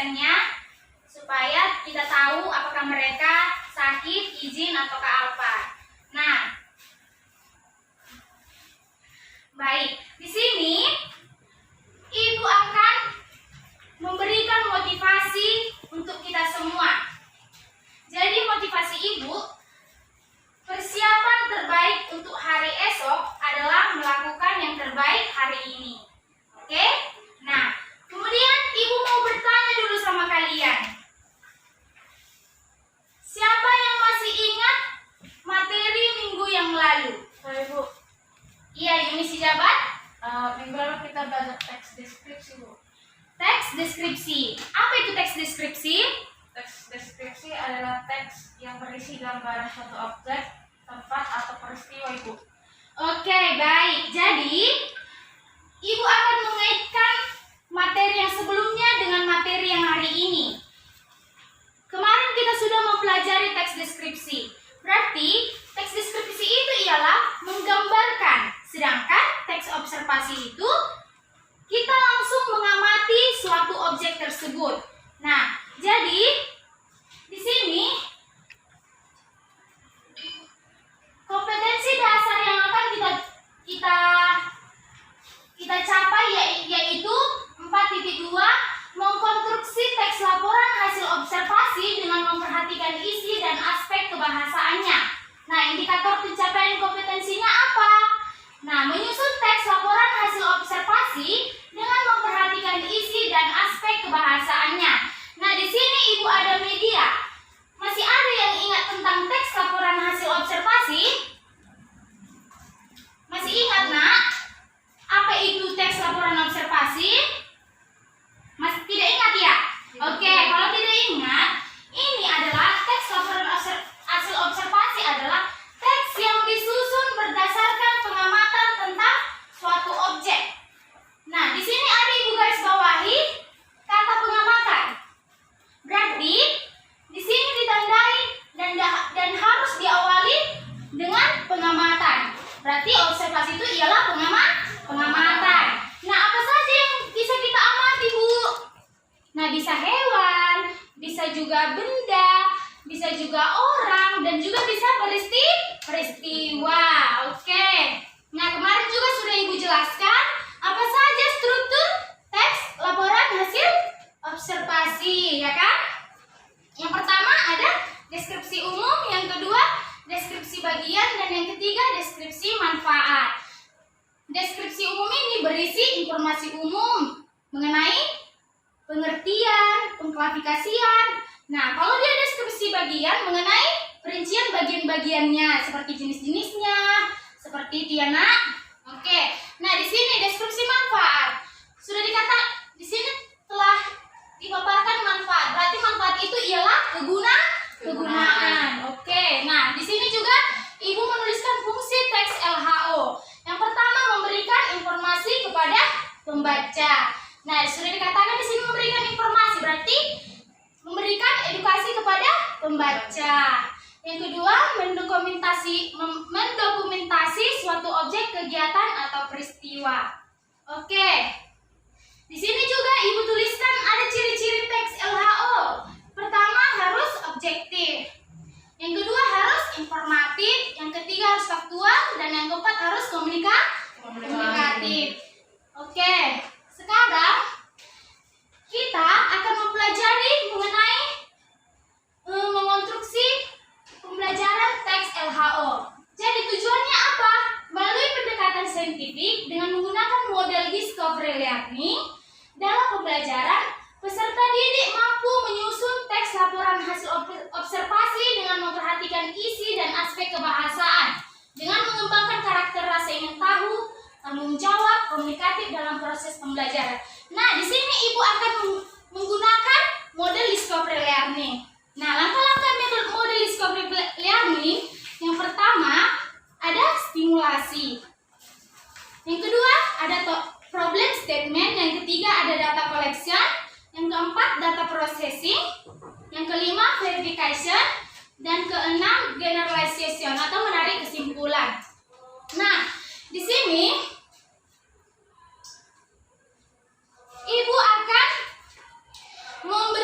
absennya supaya kita tahu apakah mereka sakit, izin, ataukah apa. Nah, baik. Di sini Ibu akan memberikan motivasi untuk kita semua. Jadi motivasi Ibu, persiapan terbaik untuk hari esok adalah melakukan yang terbaik hari ini. Oke? Nah, kemudian Ibu mau bertanya dulu sama kalian. Siapa yang masih ingat materi minggu yang lalu? Ibu. Iya, Yuni Jabat. Minggu lalu kita belajar teks deskripsi, Bu. Teks deskripsi. Apa itu teks deskripsi? Teks deskripsi adalah teks yang berisi gambaran suatu objek, tempat, atau peristiwa, Ibu. Oke, baik. Jadi, Ibu akan mengaitkan materi yang sebelumnya dengan materi yang hari ini. Kemarin kita sudah mempelajari teks deskripsi. Berarti, teks deskripsi itu ialah menggambarkan. Sedangkan teks observasi itu kita langsung mengamati suatu objek tersebut. Nah, jadi di sini kompetensi dasar yang akan kita capai yaitu 4.2, mengkonstruksi teks laporan hasil observasi dengan memperhatikan isi dan aspek kebahasaannya. Nah, indikator pencapaian kompetensinya apa? Nah, menyusun teks laporan hasil observasi dengan memperhatikan isi dan aspek kebahasaannya. Nah, di sini Ibu ada media. Masih ada yang ingat tentang teks laporan hasil observasi? Masih ingat, Nak? Apa itu teks laporan observasi? Masih tidak ingat ya? Oke, kalau tidak ingat, ini adalah teks laporan hasil observasi adalah teks yang disusun berdasarkan pengamatan tentang suatu objek. Nah, di sini ada Ibu garis bawahi kata pengamatan. Berarti di sini ditandai dan harus diawali dengan pengamatan. Berarti observasi itu ialah pengamatan. Nah, apa saja yang bisa kita amati, Bu? Nah, bisa hewan, bisa juga benda, bisa juga orang, dan juga bisa peristiwa. Oke. Nah, kemarin juga sudah Ibu jelaskan apa saja struktur teks laporan hasil observasi, ya kan? Yang pertama ada deskripsi umum, yang kedua deskripsi bagian, dan yang ketiga deskripsi manfaat. Deskripsi umum ini berisi informasi umum mengenai pengertian, pengklasifikasian. Nah, kalau dia deskripsi bagian mengenai perincian bagian-bagiannya seperti jenis-jenisnya, seperti itu ya, Nak. Oke. Nah, di sini deskripsi manfaat. Sudah dikatakan di sini telah dipaparkan manfaat. Berarti manfaat itu ialah kegunaan. Oke. Nah, di sini juga Ibu menuliskan fungsi teks LHO. Yang pertama memberikan informasi kepada pembaca. Nah, sudah dikatakan di sini memberikan informasi, berarti memberikan edukasi kepada pembaca. Yang kedua, mendokumentasi suatu objek, kegiatan, atau peristiwa. Oke. Di sini juga Ibu tuliskan ada ciri-ciri teks LHO. Pertama, harus objektif. Yang kedua, harus informatif. Yang ketiga, harus faktual. Dan yang keempat, harus komunikatif. Oke. Sekarang kita akan mempelajari mengenai mengonstruksi pembelajaran teks LHO. Jadi tujuannya apa? Melalui pendekatan saintifik dengan menggunakan model discovery learning dalam pembelajaran, peserta didik mampu menyusun teks laporan hasil observasi dengan memperhatikan isi dan aspek kebahasaan, dengan mengembangkan karakter rasa ingin tahu, tanggung jawab, komunikatif dalam proses pembelajaran. Nah, di sini Ibu akan menggunakan model discovery learning. Nah, langkah-langkah model discovery learning, yang pertama ada stimulasi. Yang kedua ada problem statement. Yang ketiga ada data collection. Yang keempat data processing. Yang kelima verification. Dan keenam generalization atau menarik kesimpulan. Nah, di sini Ibu akan memberikan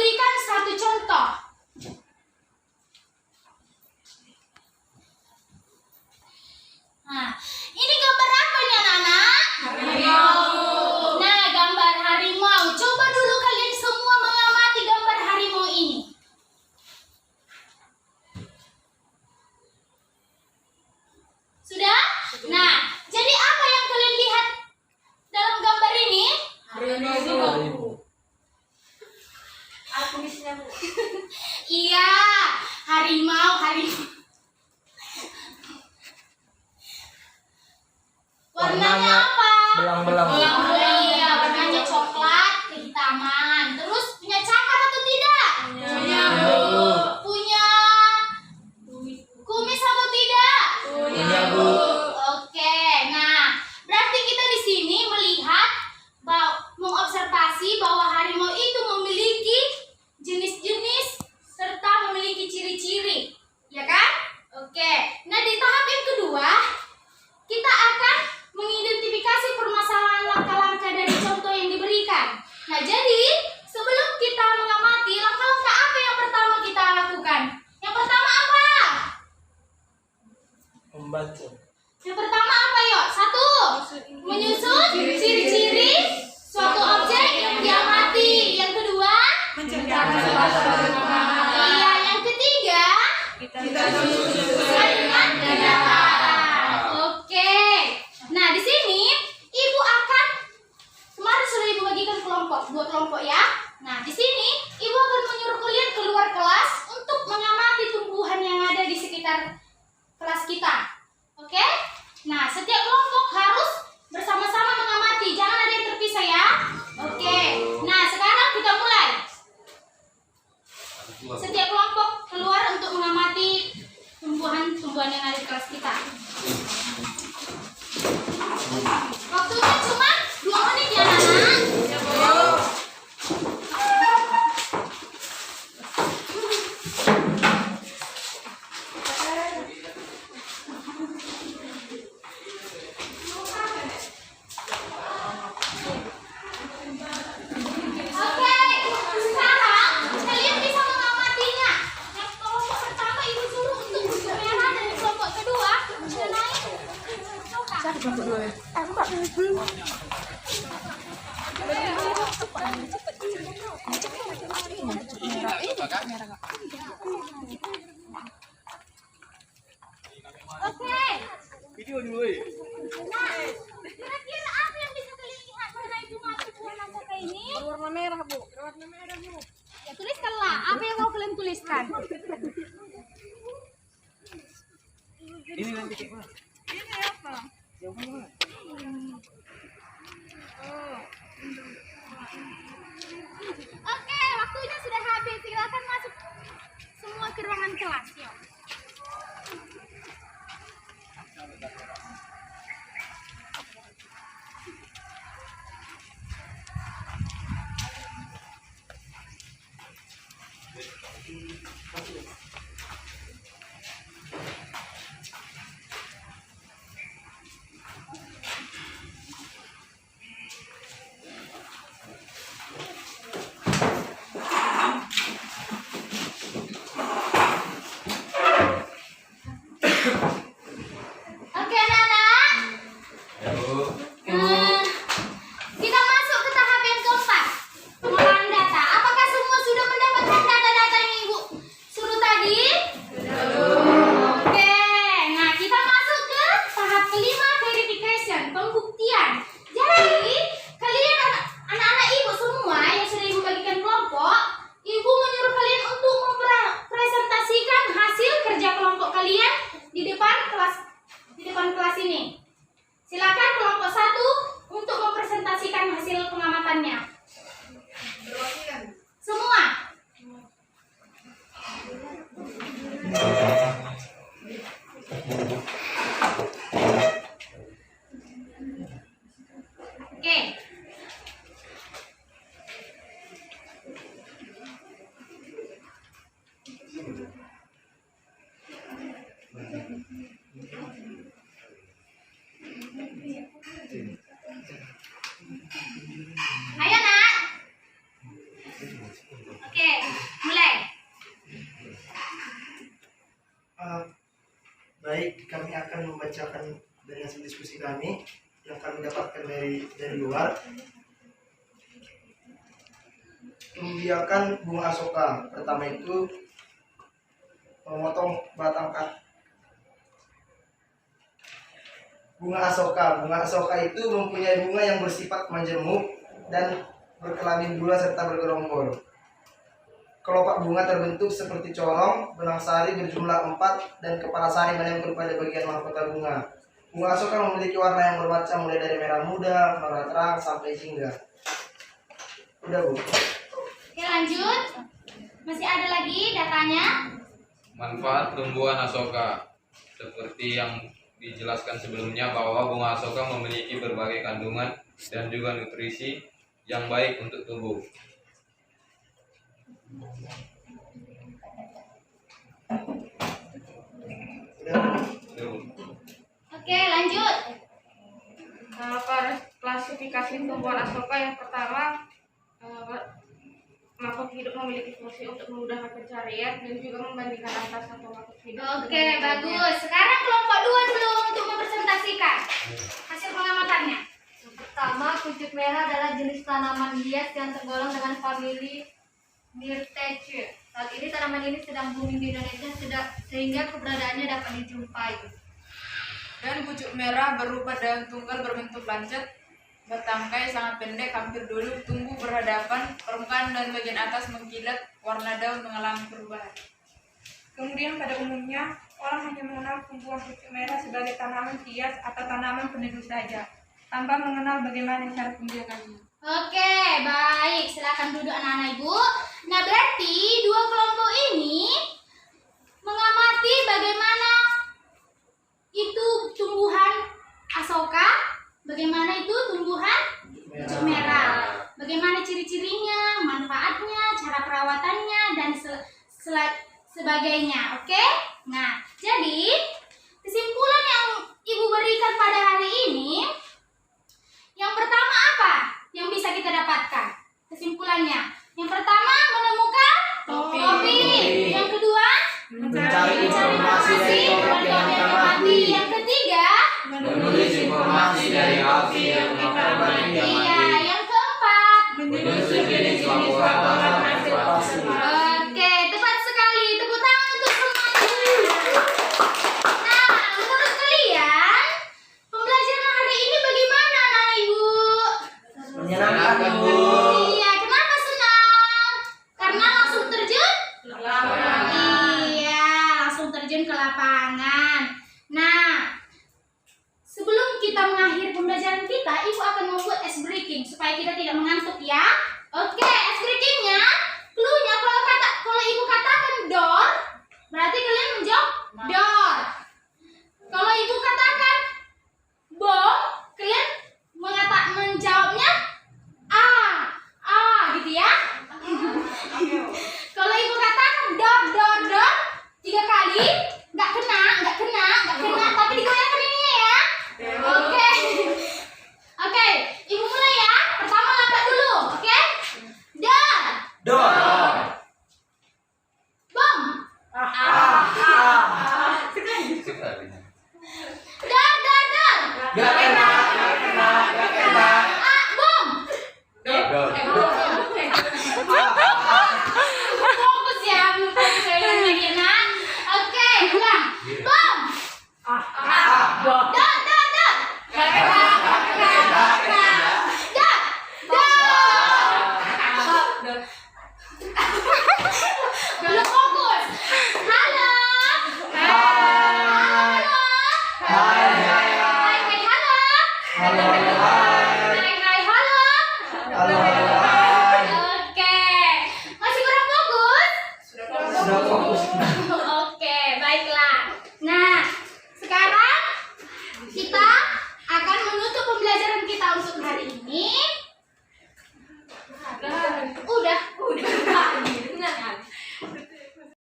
harimau. Warnanya apa? Belang-belang. Oh iya, warnanya coklat kehitaman. Terus punya cakar atau tidak? Punya. Punya kumis atau tidak? Punya, Bu. Oke, nah berarti kita di sini melihat mengobservasi bahwa harimau itu memiliki jenis-jenis serta memiliki ciri-ciri, ya kan? Oke, nah di tahap yang kedua kita akan mengidentifikasi permasalahan langkah-langkah dari contoh yang diberikan. Nah, jadi sebelum kita mengamati, langkah-langkah apa yang pertama kita lakukan? Yang pertama apa? Membaca. Yang pertama apa, yuk? Satu, menyusun ciri-ciri suatu objek yang diamati. Yang kedua, Menciptakan iya. Yang ketiga, kita kalimat dan data. Oke. Nah, di sini ibu akan kemarin sudah ibu bagikan dua kelompok ya. Nah, di sini ibu akan menyuruh kalian keluar kelas untuk mengamati tumbuhan yang ada di sekitar kelas kita. Oke? Nah, setiap kelompok harus bersama-sama mengamati, jangan ada yang terpisah ya. Oke. Nah, sekarang kita mulai. Setiap kelompok keluar untuk mengamati tumbuhan-tumbuhan yang ada di kelas kita. Waktunya cuma 2 menit ya, anak-anak. Oke, sekarang kalian bisa mengamatinya. Yang kelompok pertama ibu suruh untuk merah dan kelompok kedua sudah naik. Oke. Video dulu. Nah, kira-kira apa yang bisa kalian lihat mengenai tumbuhan naskah ini? Warna merah, Bu. Warna merah, Bu. Ya, tuliskanlah apa yang mau kalian tuliskan. Ini nanti kayak mana? Ini apa? Yang mana? Oke, waktunya sudah habis. Silakan masuk semua ke ruangan kelas. Yuk. Oke, anak-anak. Kita masuk ke tahap yang keempat, pengolahan data. Apakah semua sudah mendapatkan data-data yang ibu suruh tadi? Oke, nah kita masuk ke tahap kelima, verification, pembuktian. Jadi kalian anak-anak ibu semua yang sudah ibu bagikan kelompok, ibu menyuruh kalian untuk mempresentasikan hasil kerja kelompok kalian di depan kelas ini. Silakan kelompok 1 untuk mempresentasikan hasil pengamatannya. Semua. Oke. Ayo, Nak. Oke, mulai. Baik, kami akan membacakan dari hasil diskusi kami yang kami dapatkan dari luar. Membiarkan bunga asoka. Pertama itu memotong batang bunga asoka. Bunga asoka itu mempunyai bunga yang bersifat majemuk dan berkelamin gula serta bergerombol. kelopak bunga terbentuk seperti corong, benang sari berjumlah 4, dan kepala sari menempel pada bagian mahkota bunga. Bunga asoka memiliki warna yang bermacam mulai dari merah muda, merah terang, sampai jingga. Udah Bu. Oke, lanjut. Masih ada lagi datanya? Manfaat tumbuhan asoka. Seperti yang dijelaskan sebelumnya bahwa bunga asoka memiliki berbagai kandungan dan juga nutrisi yang baik untuk tubuh. Tuh. Oke, lanjut. Klasifikasi tumbuhan asoka yang pertama, makhluk hidup memiliki fungsi untuk memudahkan pencarian dan juga membandingkan antara satu makhluk hidup. Oke, bagus. Sekarang kelompok 2 dulu untuk mempresentasikan hasil pengamatannya. Pertama, kucuk merah adalah jenis tanaman hias yang tergolong dengan famili Myrtaceae. Saat ini tanaman ini sedang booming di Indonesia sehingga keberadaannya dapat dijumpai. Dan pucuk merah berupa daun tunggal berbentuk lancet, bertangkai sangat pendek, hampir dulu, tumbuh berhadapan, permukaan dan bagian atas mengkilat, warna daun mengalami perubahan. Kemudian pada umumnya, orang hanya mengenal tumbuhan pucuk merah sebagai tanaman hias atau tanaman peneduh saja, tanpa mengenal bagaimana cara pembiakannya. Oke, baik. Silakan duduk anak-anak ibu. Nah, berarti dua kelompok ini mengamati bagaimana itu tumbuhan asoka, bagaimana itu tumbuhan pucuk merah, bagaimana ciri-cirinya, manfaatnya, cara perawatannya, dan sebagainya. Oke? Nah, jadi kesimpulan yang ibu berikan pada hari ini, yang pertama apa yang bisa kita dapatkan? Kesimpulannya, yang pertama menemukan topi. Yang kedua Mencari informasi dari topik yang kita mati. Yang ketiga Menulis informasi dari api yang iya.